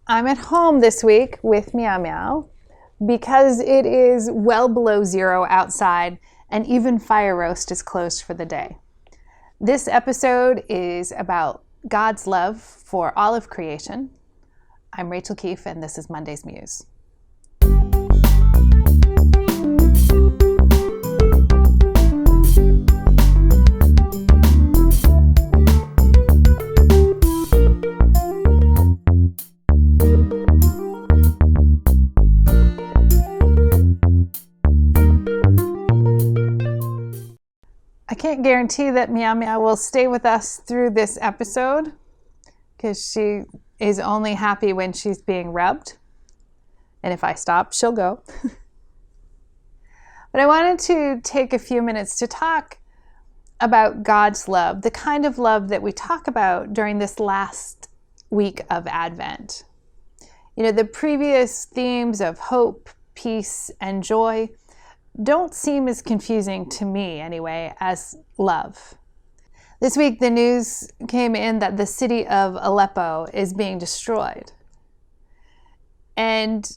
I'm at home this week with Meow Meow because it is well below zero outside and even Fire Roast is closed for the day. This episode is about God's love for all of creation. I'm Rachael Keefe and this is Monday's Muse. I can't guarantee that Meow Meow will stay with us through this episode because she is only happy when she's being rubbed. And if I stop, she'll go. But I wanted to take a few minutes to talk about God's love, the kind of love that we talk about during this last week of Advent. You know, the previous themes of hope, peace, and joy don't seem as confusing to me anyway as love. This week the news came in that the city of Aleppo is being destroyed. And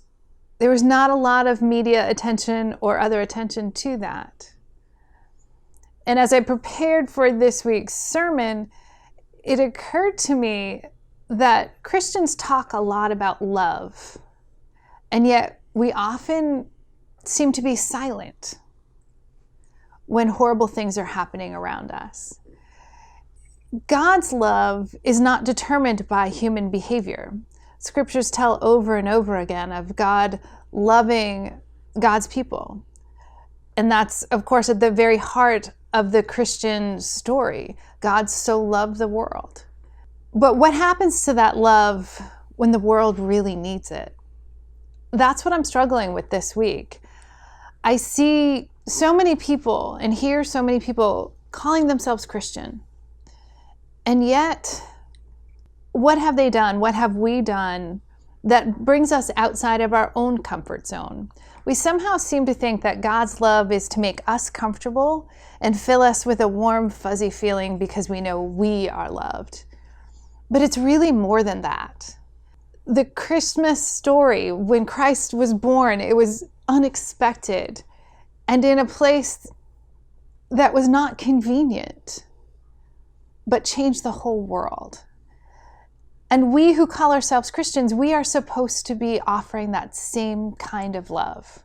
there was not a lot of media attention or other attention to that. And as I prepared for this week's sermon, it occurred to me that Christians talk a lot about love, and yet we often seem to be silent when horrible things are happening around us. God's love is not determined by human behavior. Scriptures tell over and over again of God loving God's people. And that's, of course, at the very heart of the Christian story. God so loved the world. But what happens to that love when the world really needs it? That's what I'm struggling with this week. I see so many people and hear so many people calling themselves Christian. And yet, what have they done? What have we done that brings us outside of our own comfort zone? We somehow seem to think that God's love is to make us comfortable and fill us with a warm, fuzzy feeling because we know we are loved. But it's really more than that. The Christmas story, when Christ was born, it was unexpected and in a place that was not convenient, but changed the whole world. And we who call ourselves Christians, we are supposed to be offering that same kind of love,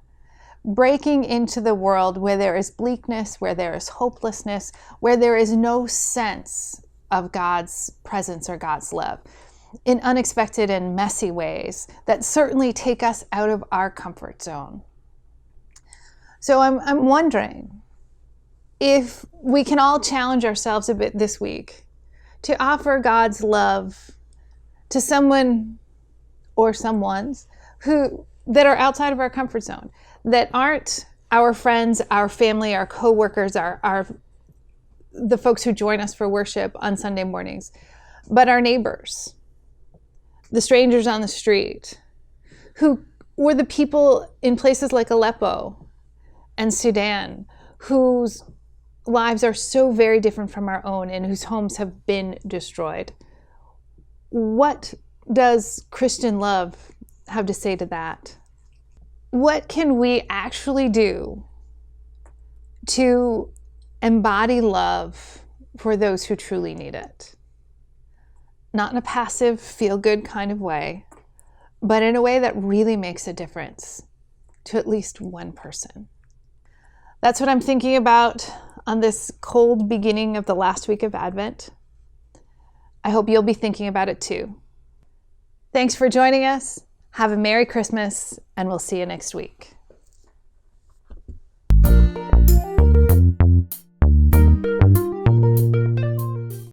breaking into the world where there is bleakness, where there is hopelessness, where there is no sense of God's presence or God's love, in unexpected and messy ways that certainly take us out of our comfort zone. So I'm wondering if we can all challenge ourselves a bit this week to offer God's love to someone or someones that are outside of our comfort zone, that aren't our friends, our family, our coworkers, the folks who join us for worship on Sunday mornings, but our neighbors, the strangers on the street, who were the people in places like Aleppo and Sudan, whose lives are so very different from our own and whose homes have been destroyed. What does Christian love have to say to that? What can we actually do to embody love for those who truly need it? Not in a passive, feel-good kind of way, but in a way that really makes a difference to at least one person. That's what I'm thinking about on this cold beginning of the last week of Advent. I hope you'll be thinking about it too. Thanks for joining us. Have a Merry Christmas, and we'll see you next week.